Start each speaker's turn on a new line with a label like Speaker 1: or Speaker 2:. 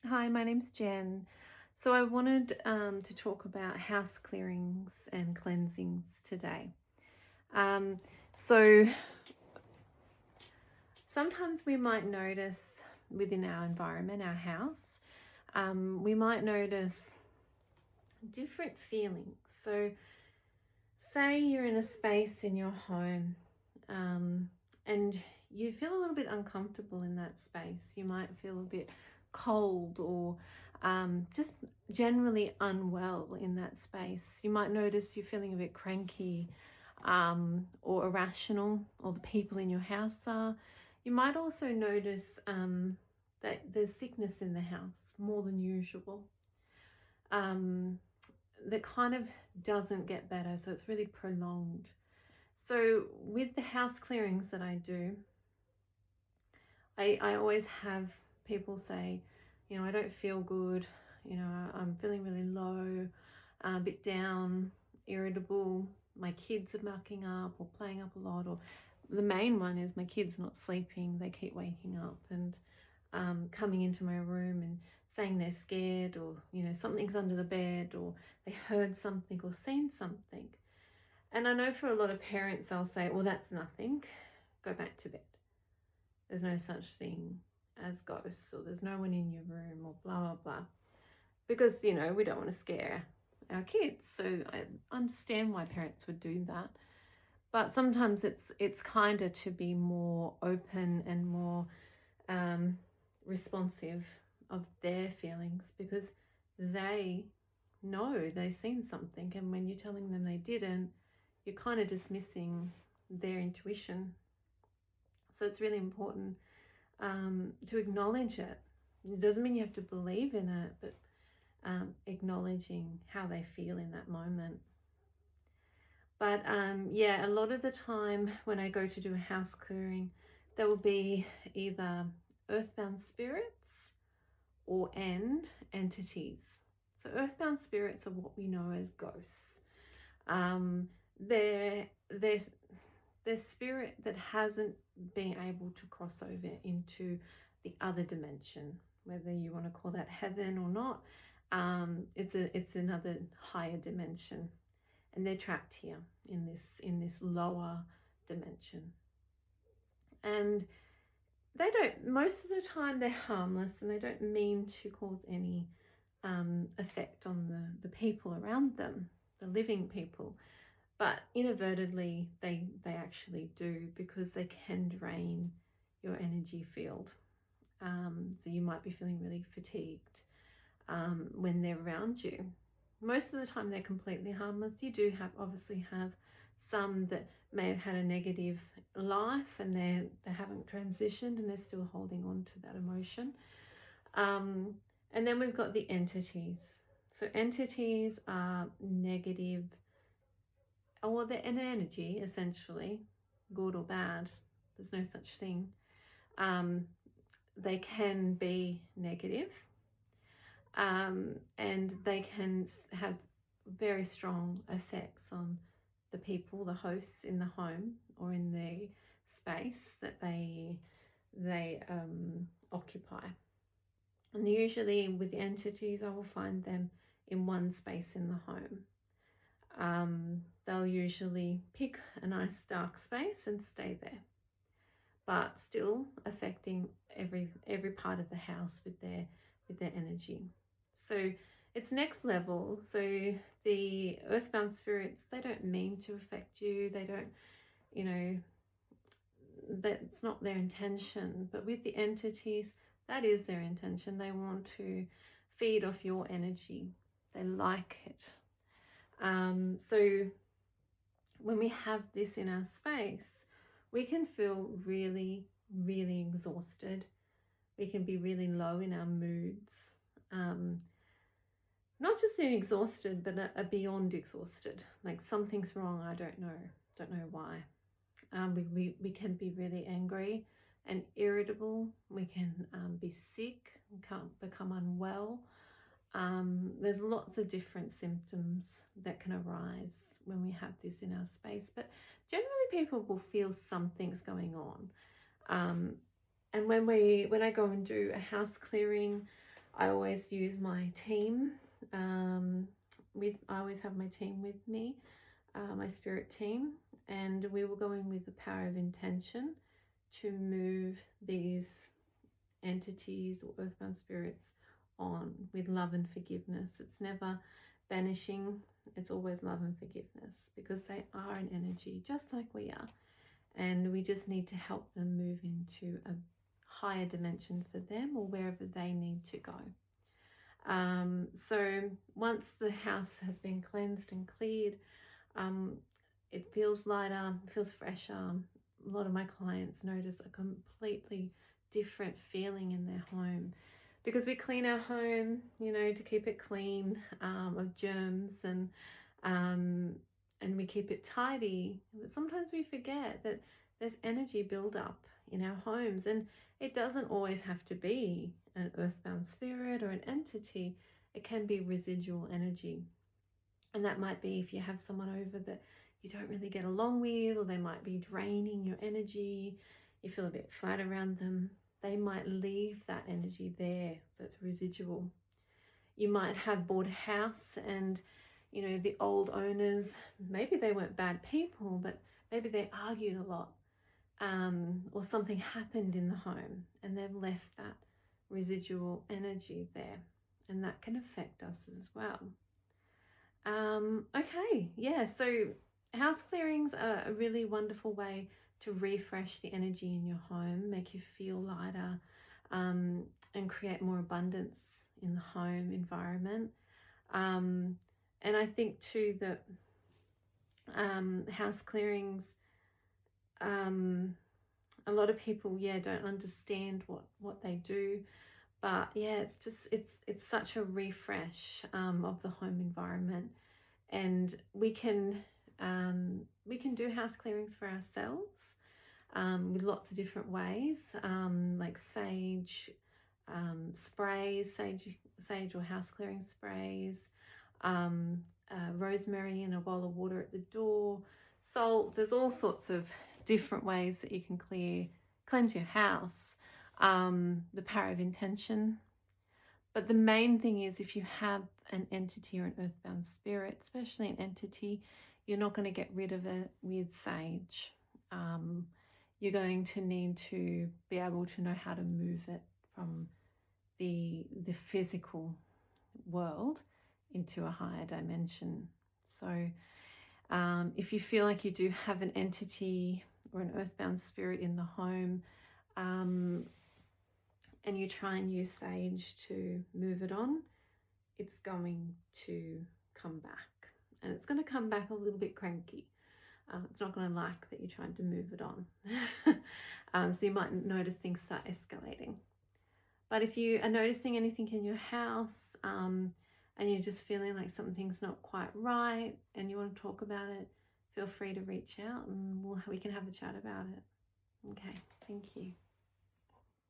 Speaker 1: Hi, my name's Jen. So I wanted to talk about house clearings and cleansings today. Um, so sometimes we might notice within our environment, our house, we might notice different feelings. So say you're in a space in your home and you feel a little bit uncomfortable in that space. You might feel a bit cold or just generally unwell in that space. You might notice you're feeling a bit cranky or irrational, or the people in your house are. You might also notice that there's sickness in the house more than usual. Um, that kind of doesn't get better, so it's really prolonged. So with the house clearings that I do, I always have people say, I don't feel good, I'm feeling really low, a bit down, irritable, my kids are mucking up or playing up a lot, or the main one is my kids not sleeping, they keep waking up and coming into my room and saying they're scared, or something's under the bed, or they heard something or seen something. And I know for a lot of parents, they'll say, well, that's nothing, go back to bed. There's no such thing as ghosts, or there's no one in your room, or blah, blah, blah. Because, we don't want to scare our kids. So I understand why parents would do that. But sometimes it's kinder to be more open and more responsive of their feelings, because they know they've seen something, and when you're telling them they didn't, you're kind of dismissing their intuition. So it's really important to acknowledge it. It doesn't mean you have to believe in it, but acknowledging how they feel in that moment. But yeah, a lot of the time when I go to do a house clearing, there will be either earthbound spirits or entities. So earthbound spirits are what we know as ghosts. Um, they're spirit that hasn't been able to cross over into the other dimension, whether you want to call that heaven or not. It's another higher dimension, and they're trapped here in this lower dimension. And they don't, most of the time they're harmless, and they don't mean to cause any effect on the people around them, the living people. But inadvertently, they actually do, because they can drain your energy field. So you might be feeling really fatigued when they're around you. Most of the time, they're completely harmless. You do obviously have some that may have had a negative life, and they haven't transitioned, and they're still holding on to that emotion. And then we've got the entities. So entities are negative, or they're an energy, essentially, good or bad. There's no such thing. They can be negative, and they can have very strong effects on the people, the hosts in the home or in the space that they occupy. And usually with entities, I will find them in one space in the home. They'll usually pick a nice dark space and stay there, but still affecting every part of the house with their energy. So it's next level. So the earthbound spirits, they don't mean to affect you. They don't, you know, that's not their intention. But with the entities, that is their intention. They want to feed off your energy. They like it. So when we have this in our space, we can feel really, really exhausted. We can be really low in our moods. Not just being exhausted, but a beyond exhausted. Like something's wrong, I don't know why. We can be really angry and irritable. We can be sick, can't become unwell. There's lots of different symptoms that can arise when we have this in our space, but generally people will feel something's going on. And when I go and do a house clearing, I always use my team. I always have my team with me, my spirit team, and we will go in with the power of intention to move these entities or earthbound spirits on with love and forgiveness. It's never banishing, it's always love and forgiveness, because they are an energy just like we are, and we just need to help them move into a higher dimension for them or wherever they need to go. So once the house has been cleansed and cleared, it feels lighter, feels fresher. A lot of my clients notice a completely different feeling in their home, because we clean our home, to keep it clean of germs, and we keep it tidy. But sometimes we forget that there's energy build-up in our homes, and it doesn't always have to be an earthbound spirit or an entity. It can be residual energy. And that might be if you have someone over that you don't really get along with, or they might be draining your energy, you feel a bit flat around them, they might leave that energy there, so it's residual. You might have bought a house and, the old owners, maybe they weren't bad people, but maybe they argued a lot, or something happened in the home and they've left that residual energy there, and that can affect us as well. Okay, yeah, so house clearings are a really wonderful way to refresh the energy in your home, make you feel lighter, and create more abundance in the home environment. And I think too that house clearings, a lot of people, don't understand what they do. But yeah, it's such a refresh of the home environment, and we can do house clearings for ourselves with lots of different ways, like sage sprays, sage or house clearing sprays, rosemary in a bowl of water at the door, salt. There's all sorts of different ways that you can cleanse your house. The power of intention. But the main thing is, if you have an entity or an earthbound spirit, especially an entity, you're not going to get rid of it with sage. You're going to need to be able to know how to move it from the physical world into a higher dimension. So if you feel like you do have an entity or an earthbound spirit in the home, and you try and use sage to move it on, it's going to come back. And it's going to come back a little bit cranky. It's not going to like that you're trying to move it on. So you might notice things start escalating. But if you are noticing anything in your house, and you're just feeling like something's not quite right and you want to talk about it, feel free to reach out and we can have a chat about it. Okay, thank you.